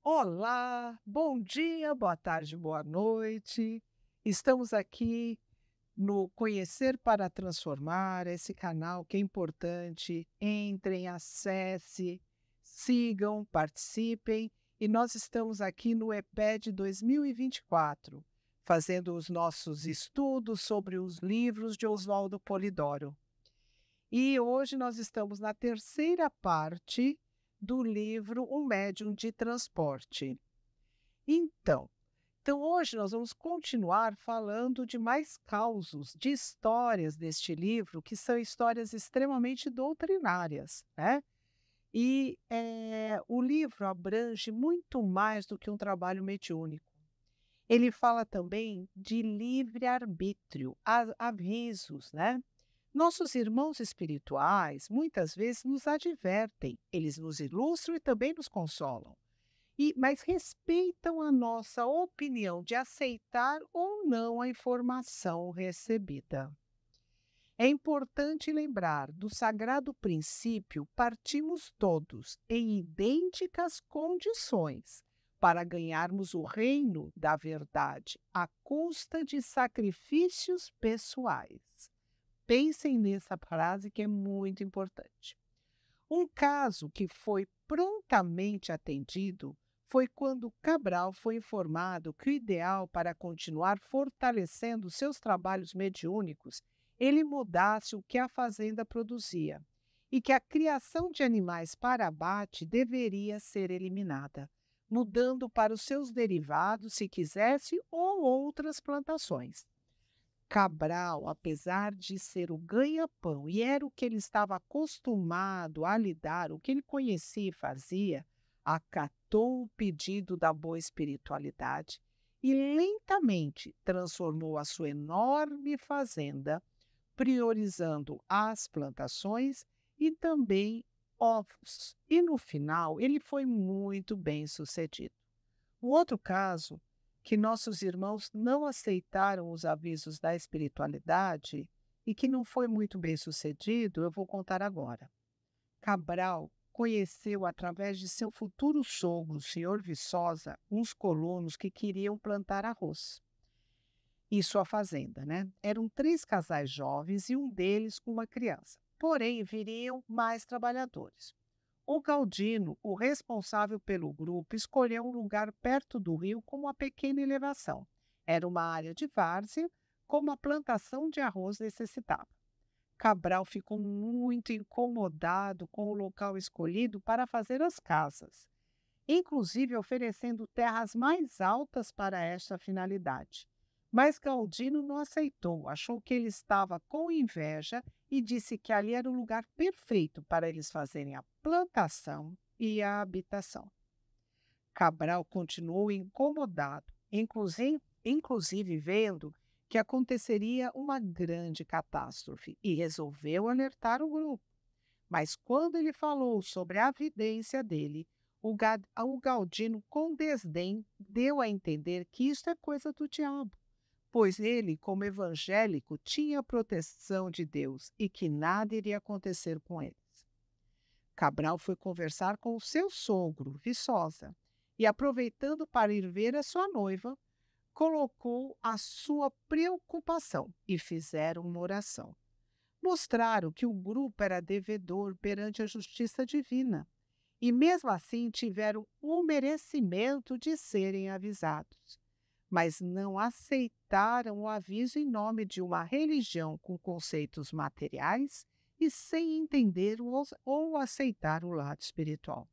Olá, bom dia, boa tarde, boa noite. Estamos aqui no Conhecer para Transformar, esse canal que é importante. Entrem, acesse, sigam, participem. E nós estamos aqui no EPED 2024, fazendo os nossos estudos sobre os livros de Oswaldo Polidoro. E hoje nós estamos na terceira parte do livro Um Médium de Transporte. Então, hoje nós vamos continuar falando de mais causos, de histórias deste livro, que são histórias extremamente doutrinárias, né? E o livro abrange muito mais do que um trabalho mediúnico. Ele fala também de livre-arbítrio, avisos, né? Nossos irmãos espirituais muitas vezes nos advertem, eles nos ilustram e também nos consolam. Mas respeitam a nossa opinião de aceitar ou não a informação recebida. É importante lembrar do sagrado princípio: partimos todos em idênticas condições para ganharmos o reino da verdade, à custa de sacrifícios pessoais. Pensem nessa frase que é muito importante. Um caso que foi prontamente atendido foi quando Cabral foi informado que o ideal para continuar fortalecendo seus trabalhos mediúnicos ele mudasse o que a fazenda produzia e que a criação de animais para abate deveria ser eliminada, mudando para os seus derivados, se quisesse, ou outras plantações. Cabral, apesar de ser o ganha-pão e era o que ele estava acostumado a lidar, o que ele conhecia e fazia, acatou o pedido da boa espiritualidade e lentamente transformou a sua enorme fazenda, priorizando as plantações e também ovos. E no final, ele foi muito bem sucedido. Um outro caso que nossos irmãos não aceitaram os avisos da espiritualidade e que não foi muito bem sucedido, eu vou contar agora. Cabral conheceu, através de seu futuro sogro, senhor Viçosa, uns colonos que queriam plantar arroz. E sua fazenda, né? Eram 3 casais jovens e um deles com uma criança. Porém, viriam mais trabalhadores. O Galdino, o responsável pelo grupo, escolheu um lugar perto do rio com uma pequena elevação. Era uma área de várzea, como a plantação de arroz necessitava. Cabral ficou muito incomodado com o local escolhido para fazer as casas, inclusive oferecendo terras mais altas para esta finalidade. Mas Galdino não aceitou, achou que ele estava com inveja e disse que ali era o lugar perfeito para eles fazerem a plantação e a habitação. Cabral continuou incomodado, inclusive vendo que aconteceria uma grande catástrofe e resolveu alertar o grupo. Mas quando ele falou sobre a vidência dele, o Galdino, com desdém, deu a entender que isto é coisa do diabo, pois ele, como evangélico, tinha a proteção de Deus e que nada iria acontecer com eles. Cabral foi conversar com o seu sogro, Viçosa, e, aproveitando para ir ver a sua noiva, colocou a sua preocupação e fizeram uma oração. Mostraram que o grupo era devedor perante a justiça divina e, mesmo assim, tiveram o merecimento de serem avisados. Mas não aceitaram o aviso em nome de uma religião com conceitos materiais e sem entender ou aceitar o lado espiritual.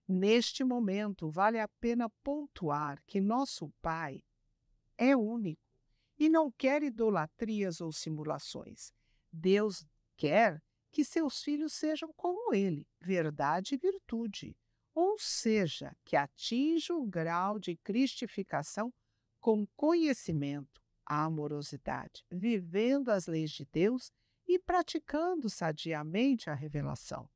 Neste momento, vale a pena pontuar que nosso Pai é único e não quer idolatrias ou simulações. Deus quer que seus filhos sejam como ele, verdade e virtude, ou seja, que atinjam o grau de cristificação com conhecimento, amorosidade, vivendo as leis de Deus e praticando sadiamente a revelação.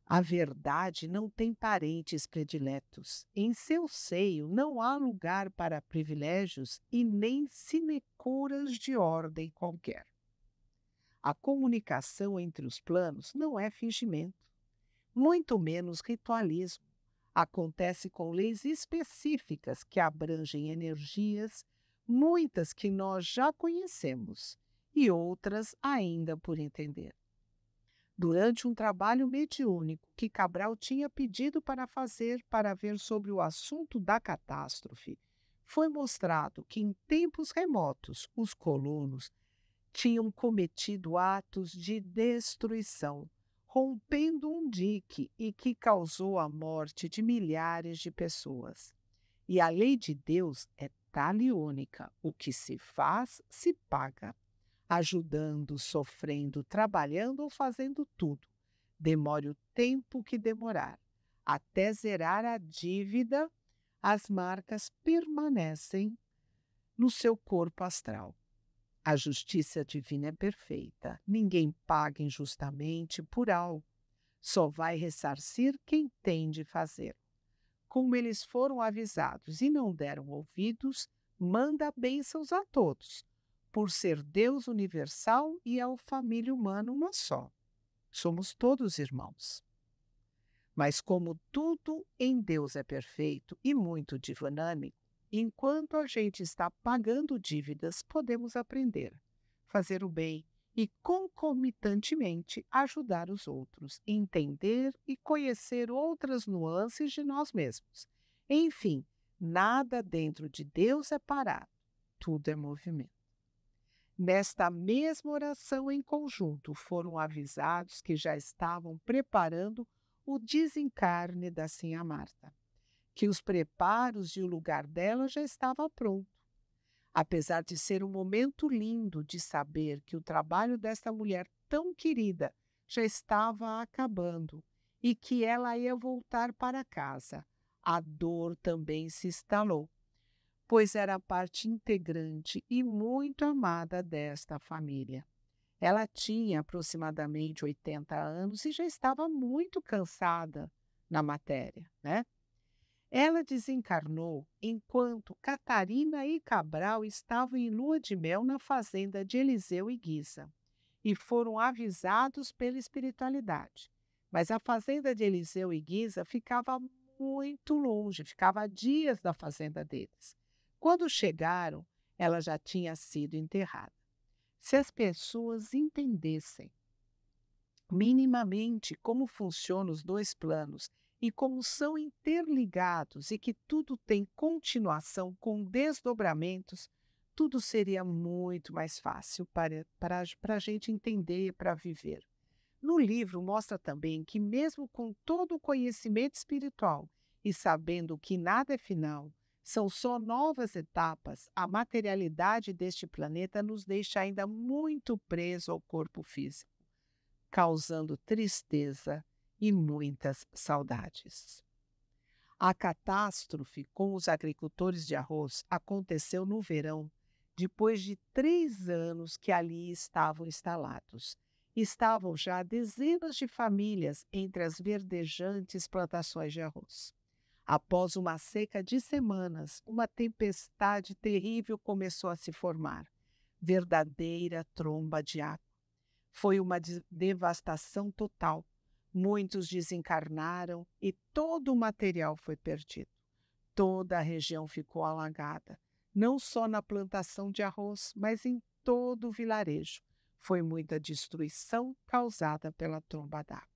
A verdade não tem parentes prediletos. Em seu seio não há lugar para privilégios e nem sinecuras de ordem qualquer. A comunicação entre os planos não é fingimento, muito menos ritualismo. Acontece com leis específicas que abrangem energias, muitas que nós já conhecemos e outras ainda por entender. Durante um trabalho mediúnico que Cabral tinha pedido para fazer para ver sobre o assunto da catástrofe, foi mostrado que em tempos remotos os colonos tinham cometido atos de destruição, rompendo um dique e que causou a morte de milhares de pessoas. E a lei de Deus é taliônica: o que se faz, se paga. Ajudando, sofrendo, trabalhando ou fazendo tudo. Demore o tempo que demorar. Até zerar a dívida, as marcas permanecem no seu corpo astral. A justiça divina é perfeita. Ninguém paga injustamente por algo. Só vai ressarcir quem tem de fazer. Como eles foram avisados e não deram ouvidos, manda bênçãos a todos, por ser Deus universal e a família humana uma só. Somos todos irmãos. Mas como tudo em Deus é perfeito e muito dinâmico, enquanto a gente está pagando dívidas, podemos aprender, fazer o bem e, concomitantemente, ajudar os outros, entender e conhecer outras nuances de nós mesmos. Enfim, nada dentro de Deus é parado, tudo é movimento. Nesta mesma oração em conjunto, foram avisados que já estavam preparando o desencarne da Sinhá Marta, que os preparos e o lugar dela já estava pronto. Apesar de ser um momento lindo de saber que o trabalho desta mulher tão querida já estava acabando e que ela ia voltar para casa, a dor também se instalou, pois era parte integrante e muito amada desta família. Ela tinha aproximadamente 80 anos e já estava muito cansada na matéria, né? Ela desencarnou enquanto Catarina e Cabral estavam em lua de mel na fazenda de Eliseu e Guisa e foram avisados pela espiritualidade. Mas a fazenda de Eliseu e Guisa ficava muito longe, ficava a dias da fazenda deles. Quando chegaram, ela já tinha sido enterrada. Se as pessoas entendessem minimamente como funcionam os dois planos e como são interligados e que tudo tem continuação com desdobramentos, tudo seria muito mais fácil para a gente entender e para viver. No livro mostra também que mesmo com todo o conhecimento espiritual e sabendo que nada é final, são só novas etapas, a materialidade deste planeta nos deixa ainda muito preso ao corpo físico, causando tristeza e muitas saudades. A catástrofe com os agricultores de arroz aconteceu no verão, depois de 3 anos que ali estavam instalados. Estavam já dezenas de famílias entre as verdejantes plantações de arroz. Após uma seca de semanas, uma tempestade terrível começou a se formar. Verdadeira tromba de água. Foi uma devastação total. Muitos desencarnaram e todo o material foi perdido. Toda a região ficou alagada, não só na plantação de arroz, mas em todo o vilarejo. Foi muita destruição causada pela tromba d'água.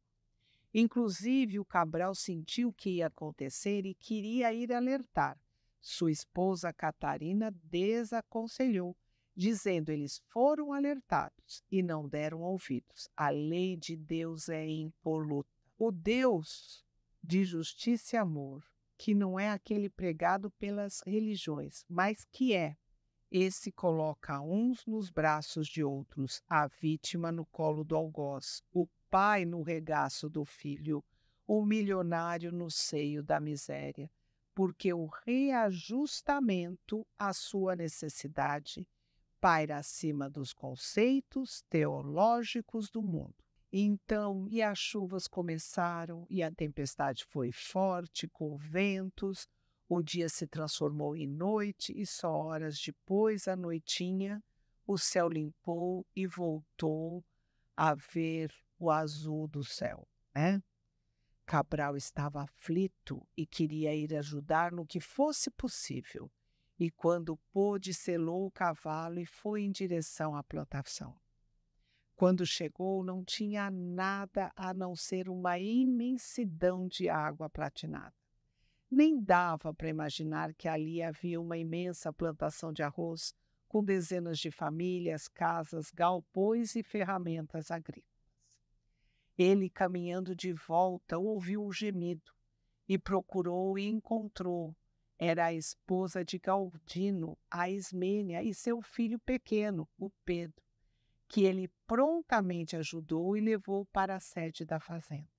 Inclusive, o Cabral sentiu o que ia acontecer e queria ir alertar. Sua esposa Catarina desaconselhou, dizendo: eles foram alertados e não deram ouvidos. A lei de Deus é impoluta. O Deus de justiça e amor, que não é aquele pregado pelas religiões, mas que é, esse coloca uns nos braços de outros, a vítima no colo do algoz, o pai no regaço do filho, o milionário no seio da miséria, porque o reajustamento à sua necessidade paira acima dos conceitos teológicos do mundo. Então, e as chuvas começaram, e a tempestade foi forte, com ventos, o dia se transformou em noite, e só horas depois, à noitinha, o céu limpou e voltou a ver o azul do céu, né? Cabral estava aflito e queria ir ajudar no que fosse possível. E quando pôde, selou o cavalo e foi em direção à plantação. Quando chegou, não tinha nada a não ser uma imensidão de água platinada. Nem dava para imaginar que ali havia uma imensa plantação de arroz, com dezenas de famílias, casas, galpões e ferramentas agrícolas. Ele, caminhando de volta, ouviu um gemido e procurou e encontrou. Era a esposa de Galdino, a Ismênia, e seu filho pequeno, o Pedro, que ele prontamente ajudou e levou para a sede da fazenda.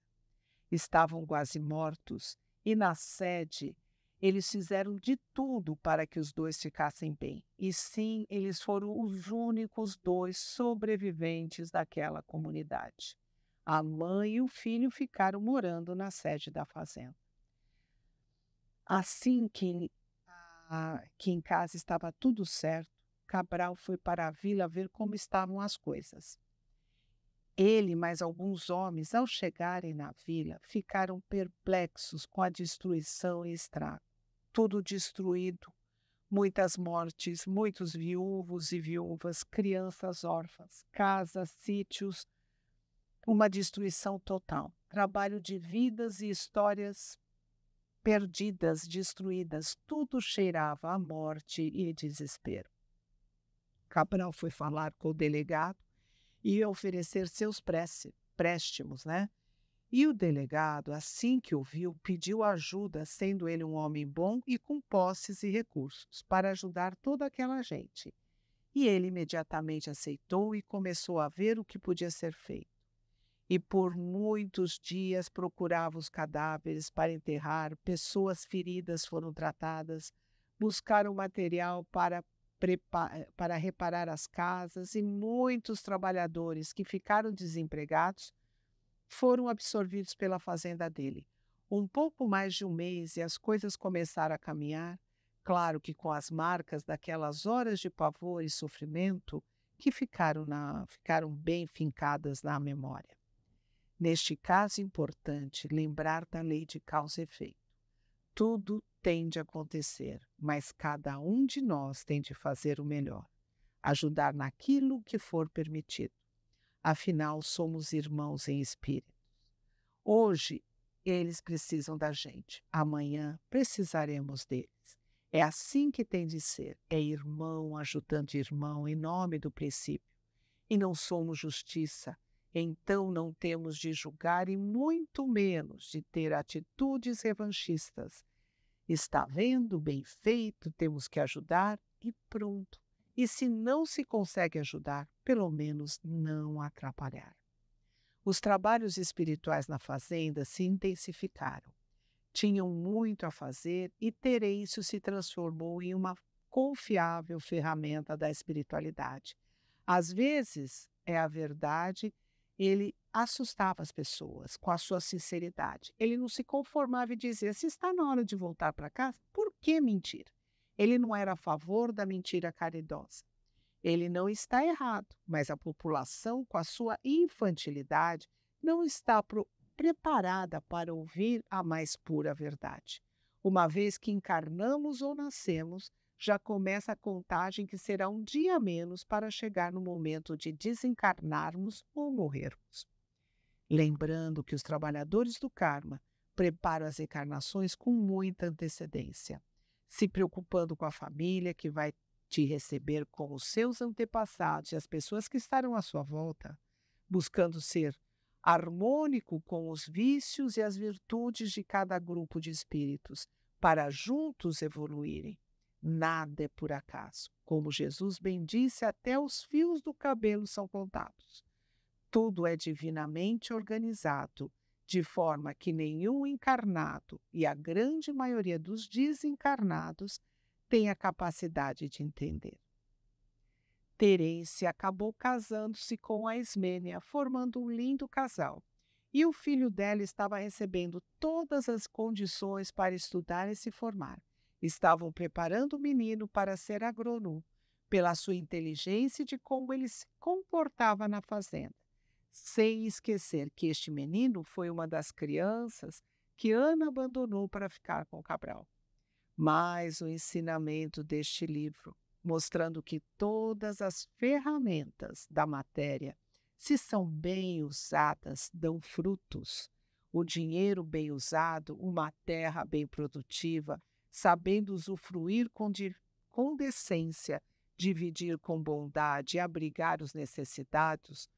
Estavam quase mortos e na sede eles fizeram de tudo para que os dois ficassem bem. E sim, eles foram os únicos dois sobreviventes daquela comunidade. A mãe e o filho ficaram morando na sede da fazenda. Assim que em casa estava tudo certo, Cabral foi para a vila ver como estavam as coisas. Ele e mais alguns homens, ao chegarem na vila, ficaram perplexos com a destruição e estrago. Tudo destruído, muitas mortes, muitos viúvos e viúvas, crianças órfãs, casas, sítios, uma destruição total. Trabalho de vidas e histórias perdidas, destruídas, tudo cheirava a morte e desespero. Cabral foi falar com o delegado e oferecer seus préstimos, né? E o delegado, assim que o viu, pediu ajuda, sendo ele um homem bom e com posses e recursos, para ajudar toda aquela gente. E ele imediatamente aceitou e começou a ver o que podia ser feito. E por muitos dias procurava os cadáveres para enterrar, pessoas feridas foram tratadas, buscaram material para reparar as casas e muitos trabalhadores que ficaram desempregados foram absorvidos pela fazenda dele. Um pouco mais de um mês e as coisas começaram a caminhar, claro que com as marcas daquelas horas de pavor e sofrimento que ficaram bem fincadas na memória. Neste caso importante, lembrar da lei de causa e efeito. Tudo tem de acontecer, mas cada um de nós tem de fazer o melhor, ajudar naquilo que for permitido. Afinal, somos irmãos em espírito. Hoje, eles precisam da gente. Amanhã, precisaremos deles. É assim que tem de ser. É irmão ajudando irmão em nome do princípio. E não somos justiça. Então não temos de julgar e muito menos de ter atitudes revanchistas. Está vendo? Bem feito, temos que ajudar e pronto. E se não se consegue ajudar, pelo menos não atrapalhar. Os trabalhos espirituais na fazenda se intensificaram. Tinham muito a fazer e Terêncio se transformou em uma confiável ferramenta da espiritualidade. Às vezes, é a verdade, ele assustava as pessoas com a sua sinceridade. Ele não se conformava e dizia: se está na hora de voltar para casa, por que mentir? Ele não era a favor da mentira caridosa. Ele não está errado, mas a população, com a sua infantilidade, não está preparada para ouvir a mais pura verdade. Uma vez que encarnamos ou nascemos, já começa a contagem que será um dia a menos para chegar no momento de desencarnarmos ou morrermos. Lembrando que os trabalhadores do karma preparam as encarnações com muita antecedência, se preocupando com a família que vai te receber como os seus antepassados e as pessoas que estarão à sua volta, buscando ser harmônico com os vícios e as virtudes de cada grupo de espíritos, para juntos evoluírem. Nada é por acaso. Como Jesus bem disse, até os fios do cabelo são contados. Tudo é divinamente organizado, de forma que nenhum encarnado e a grande maioria dos desencarnados tem a capacidade de entender. Terência acabou casando-se com a Ismênia, formando um lindo casal. E o filho dela estava recebendo todas as condições para estudar e se formar. Estavam preparando o menino para ser agrônomo, pela sua inteligência e de como ele se comportava na fazenda. sem esquecer que este menino foi uma das crianças que Ana abandonou para ficar com Cabral. Mais o ensinamento deste livro, mostrando que todas as ferramentas da matéria, se são bem usadas, dão frutos. O dinheiro bem usado, uma terra bem produtiva, sabendo usufruir com decência, dividir com bondade e abrigar os necessitados,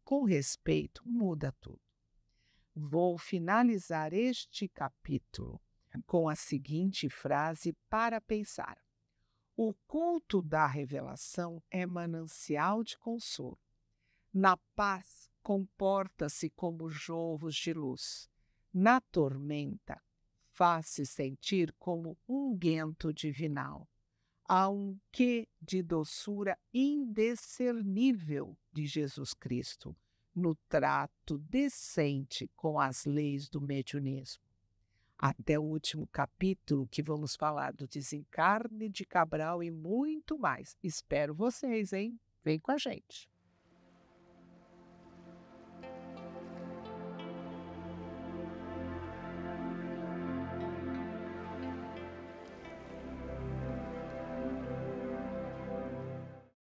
com respeito, muda tudo. Vou finalizar este capítulo com a seguinte frase para pensar: o culto da revelação é manancial de consolo. Na paz, comporta-se como jorros de luz. Na tormenta, faz-se sentir como unguento divinal. Há um quê de doçura indiscernível de Jesus Cristo no trato decente com as leis do mediunismo. Até o último capítulo, que vamos falar do desencarne de Cabral e muito mais. Espero vocês, hein? Vem com a gente.